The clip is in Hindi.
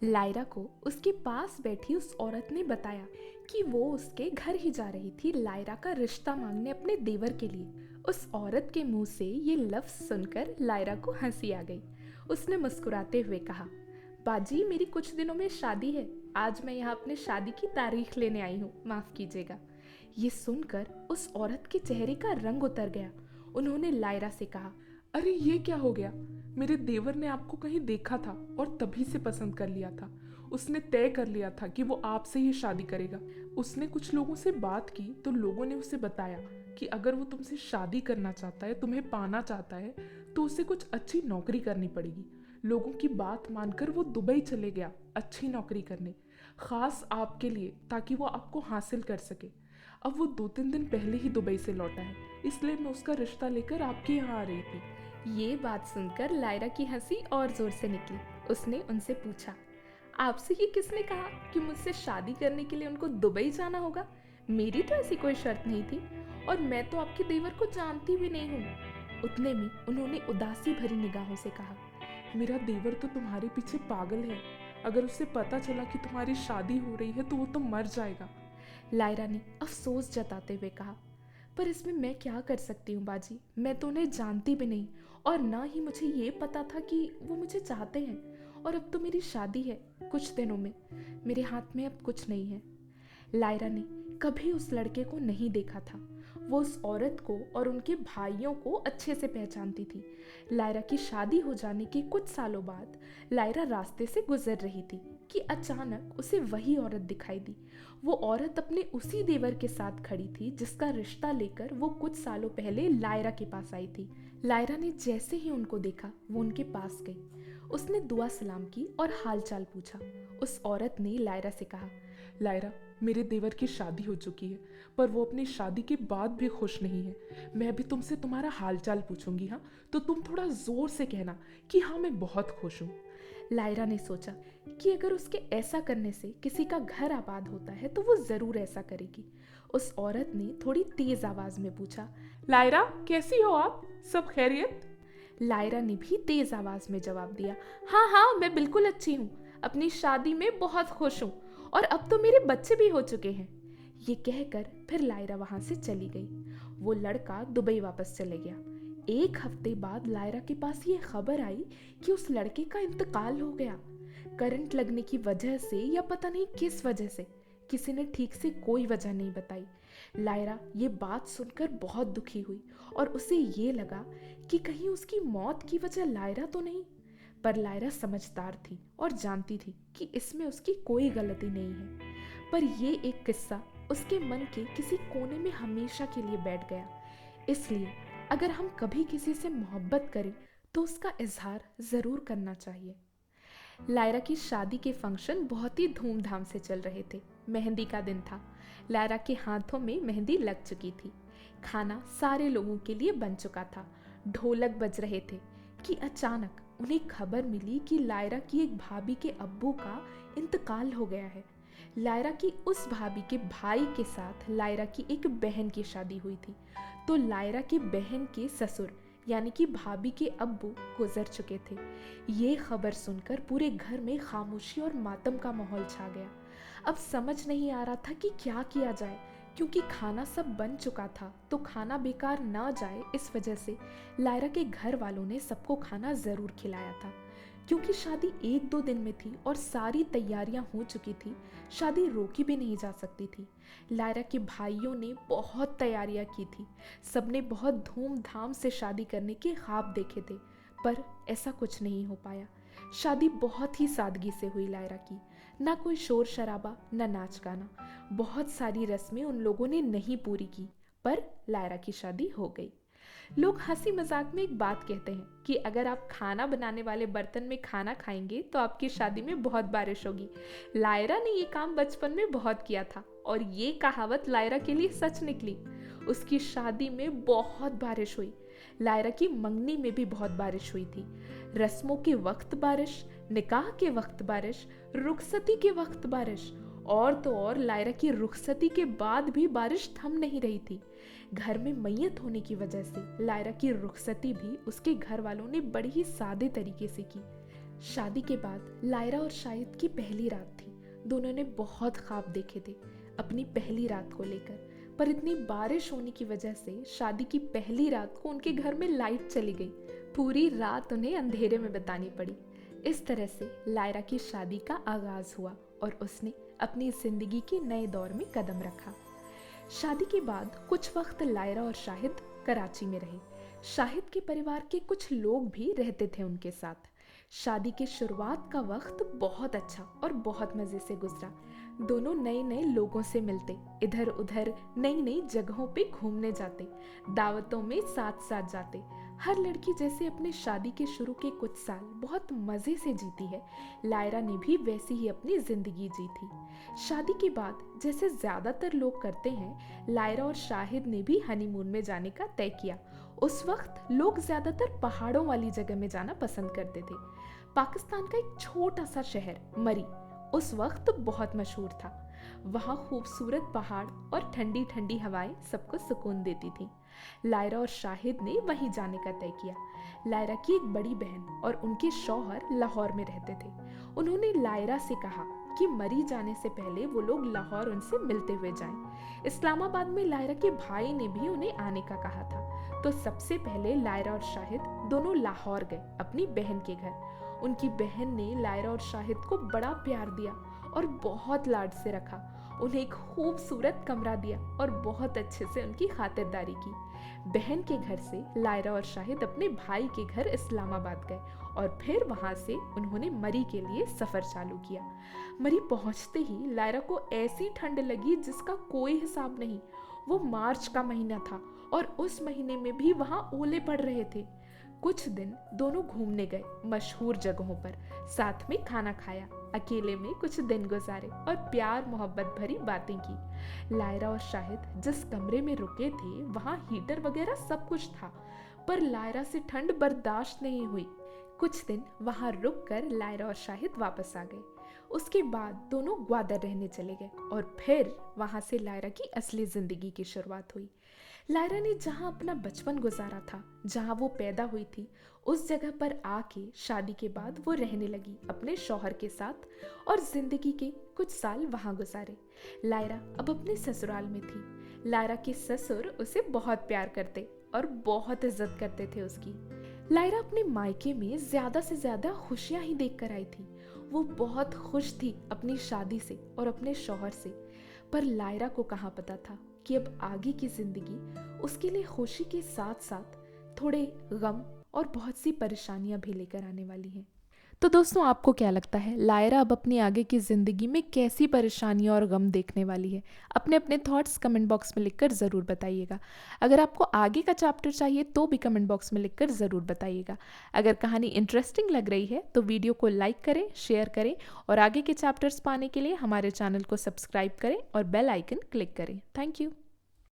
लायरा को उसके पास बैठी उस औरत ने बताया कि वो उसके घर ही जा रही थी लायरा का रिश्ता मांगने अपने देवर के लिए। उस औरत के मुंह से ये लफ्ज सुनकर लायरा को हंसी आ गई। उसने मुस्कुराते हुए कहा, बाजी मेरी कुछ दिनों में शादी है। आज मैं यहाँ अपने शादी की तारीख लेने आई हूँ, माफ कीजिएगा। ये सुनकर उस औरत के चेहरे का रंग उतर गया। उन्होंने लायरा से कहा, अरे ये क्या हो गया? मेरे देवर ने आपको कहीं देखा था और तभी से पसंद कर लिया था। उसने तय कर लिया था कि वो आपसे ही शादी करेगा। उसने कुछ लोगों से बात की तो लोगों ने उसे बताया कि अगर वो तुमसे शादी करना चाहता है, तुम्हें पाना चाहता है, तो उसे कुछ अच्छी नौकरी करनी पड़ेगी। लोगों की बात मानकर वो दुबई चले गया अच्छी नौकरी करने, खास आपके लिए, ताकि वो आपको हासिल कर सके। अब वो 2-3 दिन पहले ही दुबई से लौटा है, इसलिए मैं उसका रिश्ता लेकर आपके यहाँ आ रही थी। ये बात सुनकर लायरा की हंसी और जोर से निकली। उसने उनसे पूछा, आपसे ये किसने कहा कि मुझसे शादी करने के लिए उनको दुबई जाना होगा? मेरी तो ऐसी कोई शर्त नहीं थी, और मैं तो आपके देवर को जानती भी नहीं हूँ। उतने में उन्होंने उदासी भरी निगाहों से कहा, मेरा देवर तो तुम्हारे पीछे पागल है। अगर उसे पता चला कि तुम्हारी शादी हो रही है तो वो तो मर जाएगा। लायरा ने अफसोस जताते हुए कहा, पर इसमें मैं क्या कर सकती हूँ बाजी? मैं तो उन्हें जानती भी नहीं, और ना ही मुझे ये पता था कि वो मुझे चाहते हैं। और अब तो मेरी शादी है कुछ दिनों में। मेरे हाथ में अब कुछ नहीं है। लायरा ने कभी उस लड़के को नहीं देखा था। वो उस औरत को और उनके भाइयों को अच्छे से पहचानती थी। लायरा की शादी हो जाने के कुछ सालों बाद लायरा रास्ते से गुजर रही थी कि अचानक उसे वही औरत दिखाई दी। वो औरत अपने उसी देवर के साथ खड़ी थी जिसका रिश्ता लेकर वो कुछ सालों पहले लायरा के पास आई थी। लायरा ने जैसे ही उनको देखा वो उनके पास गई। उसने दुआ सलाम की और हालचाल पूछा। उस औरत ने लायरा से कहा, लायरा, मेरे देवर की शादी हो चुकी है, पर वो अपनी शादी के बाद भी खुश नहीं है। मैं भी तुमसे तुम्हारा हालचाल पूछूंगी, हाँ? तो तुम थोड़ा जोर से कहना कि हाँ, मैं बहुत खुश हूँ। लायरा ने सोचा कि अगर उसके ऐसा करने से किसी का घर आबाद होता है तो वो जरूर ऐसा करेगी। उस औरत ने थोड़ी तेज आवाज में पूछा, लायरा, कैसी हो आप? सब खैरियत? लायरा ने भी तेज आवाज में जवाब दिया, हाँ हाँ, मैं बिल्कुल अच्छी हूँ। अपनी शादी में बहुत खुश हूँ, और अब तो मेरे बच्चे भी हो चुके हैं। ये कहकर फिर लायरा वहां से चली गई। वो लड़का दुबई वापस चले गया। एक हफ्ते बाद लायरा के पास ये खबर आई कि उस लड़के का इंतकाल हो गया। करंट लगने की वजह से या पता नहीं किस वजह से, किसी ने ठीक से कोई वजह नहीं बताई। लायरा ये बात सुनकर बहुत दुखी हुई, और उसे ये लगा कि कहीं उसकी मौत की वजह लायरा तो नहीं। पर लायरा समझदार थी और जानती थी कि इसमें उसकी कोई गलती नहीं है। पर ये एक किस्सा उसके मन के किसी कोने में हमेशा के लिए बैठ गया। इसलिए अगर हम कभी किसी से मोहब्बत करें तो उसका इजहार ज़रूर करना चाहिए। लायरा की शादी के फंक्शन बहुत ही धूमधाम से चल रहे थे। मेहंदी का दिन था। लायरा के हाथों में मेहंदी लग चुकी थी। खाना सारे लोगों के लिए बन चुका था। ढोलक बज रहे थे कि अचानक उन्हें खबर मिली कि लायरा की एक भाभी के अब्बू का इंतकाल हो गया है। लायरा की उस भाभी के भाई के साथ लायरा की एक बहन की शादी हुई थी, तो लायरा की बहन के ससुर यानी कि भाभी के अब्बू गुजर चुके थे। ये खबर सुनकर पूरे घर में खामोशी और मातम का माहौल छा गया। अब समझ नहीं आ रहा था कि क्या किया जाए, क्योंकि खाना सब बन चुका था, तो खाना बेकार ना जाए इस वजह से लायरा के घर वालों ने सबको खाना ज़रूर खिलाया था। क्योंकि शादी 1-2 दिन में थी और सारी तैयारियां हो चुकी थी, शादी रोकी भी नहीं जा सकती थी। लायरा के भाइयों ने बहुत तैयारियां की थी। सबने बहुत धूमधाम से शादी करने के ख्वाब देखे थे, पर ऐसा कुछ नहीं हो पाया। शादी बहुत ही सादगी से हुई लायरा की। ना कोई शोर शराबा, ना नाच गाना। बहुत सारी रस्में उन लोगों ने नहीं पूरी की, पर लायरा की शादी हो गई। लोग हंसी मजाक में एक बात कहते हैं कि अगर आप खाना बनाने वाले बर्तन में खाना खाएंगे तो आपकी शादी में बहुत बारिश होगी। लायरा ने ये काम बचपन में बहुत किया था, और ये कहावत लायरा के लिए सच निकली। उसकी शादी में बहुत बारिश हुई। लायरा की मंगनी में भी बहुत बारिश हुई थी। रस्मों के वक्त बारिश, निकाह के वक्त बारिश, रुखसती के वक्त बारिश, और तो और लायरा की रुखसती के बाद भी बारिश थम नहीं रही थी। घर में मैयत होने की वजह से लायरा की रुखसती भी उसके घर वालों ने बड़ी ही सादे तरीके से की। शादी के बाद लायरा और शाहिद की पहली रात थी। दोनों ने बहुत ख्वाब देखे थे अपनी पहली रात को लेकर, पर इतनी बारिश होने की वजह से शादी की पहली रात को उनके घर में लाइट चली गई। पूरी रात उन्हें अंधेरे में बितानी पड़ी। इस तरह से लायरा की शादी का आगाज हुआ और उसने अपनी जिंदगी के नए दौर में कदम रखा। शादी के बाद कुछ वक्त लायरा और शाहिद कराची में रहे। शाहिद के परिवार के कुछ लोग भी रहते थे उनके साथ। शादी के शुरुआत का वक्त बहुत अच्छा और बहुत मज़े से गुजरा। दोनों नए नए लोगों से मिलते, इधर उधर नई नई जगहों पे घूमने जाते, दावतों में साथ साथ जाते। हर लड़की जैसे अपने शादी के शुरू के कुछ साल बहुत मज़े से जीती है, लायरा ने भी वैसी ही अपनी ज़िंदगी जी थी। शादी के बाद जैसे ज़्यादातर लोग करते हैं, लायरा और शाहिद ने भी हनीमून में जाने का तय किया। उस वक्त लोग ज़्यादातर पहाड़ों वाली जगह में जाना पसंद करते थे। पाकिस्तान का एक छोटा सा शहर मरी उस वक्त बहुत मशहूर था। वहाँ खूबसूरत पहाड़ और ठंडी ठंडी हवाएं सबको सुकून देती थीं। लायरा और शाहिद ने वहीं जाने का तय किया। लायरा की एक बड़ी बहन और उनके शौहर लाहौर में रहते थे। उन्होंने लायरा से कहा कि मरी जाने से पहले वो लोग लाहौर उनसे मिलते हुए जाएं। इस्लामाबाद में लायरा के भाई ने भी उन्हें आने का कहा था। तो सबसे पहले लायरा और शाहिद दोनों लाहौर गए अपनी बहन के घर। उनकी बहन ने लायरा और शाहिद को बड़ा प्यार दिया और बहुत लाड से रखा। उन्हें एक खूबसूरत कमरा दिया और बहुत अच्छे से उनकी खातिरदारी की। बहन के घर से लायरा और शाहिद अपने भाई के घर इस्लामाबाद गए और फिर वहां से उन्होंने मरी के लिए सफ़र चालू किया। मरी पहुंचते ही लायरा को ऐसी ठंड लगी जिसका कोई हिसाब नहीं। वो मार्च का महीना था और उस महीने में भी वहां ओले पड़ रहे थे। कुछ दिन दोनों घूमने गए मशहूर जगहों पर, साथ में खाना खाया, अकेले में कुछ दिन गुजारे और प्यार मोहब्बत भरी बातें की। लायरा और शाहिद जिस कमरे में रुके थे वहाँ हीटर वगैरह सब कुछ था, पर लायरा से ठंड बर्दाश्त नहीं हुई। कुछ दिन वहाँ रुक कर लायरा और शाहिद वापस आ गए। उसके बाद दोनों ग्वादर रहने चले गए और फिर वहाँ से लायरा की असली जिंदगी की शुरुआत हुई। लायरा ने जहाँ अपना बचपन गुजारा था, जहाँ वो पैदा हुई थी, उस जगह पर आके शादी के बाद वो रहने लगी अपने शौहर के साथ और जिंदगी के कुछ साल वहाँ गुजारे। लायरा अब अपने ससुराल में थी। लायरा के ससुर उसे बहुत प्यार करते और बहुत इज्जत करते थे उसकी। लायरा अपने मायके में ज्यादा से ज्यादा खुशियां ही देख कर आई थी। वो बहुत खुश थी अपनी शादी से और अपने शौहर से, पर लायरा को कहाँ पता था कि अब आगे की जिंदगी उसके लिए खुशी के साथ साथ थोड़े गम और बहुत सी परेशानियां भी लेकर आने वाली हैं। तो दोस्तों, आपको क्या लगता है लायरा अब अपनी आगे की ज़िंदगी में कैसी परेशानियां और गम देखने वाली है? अपने अपने थॉट्स कमेंट बॉक्स में लिखकर ज़रूर बताइएगा। अगर आपको आगे का चैप्टर चाहिए तो भी कमेंट बॉक्स में लिखकर ज़रूर बताइएगा। अगर कहानी इंटरेस्टिंग लग रही है तो वीडियो को लाइक करें, शेयर करें और आगे के चैप्टर्स पाने के लिए हमारे चैनल को सब्सक्राइब करें और बेल आइकन क्लिक करें। Thank you.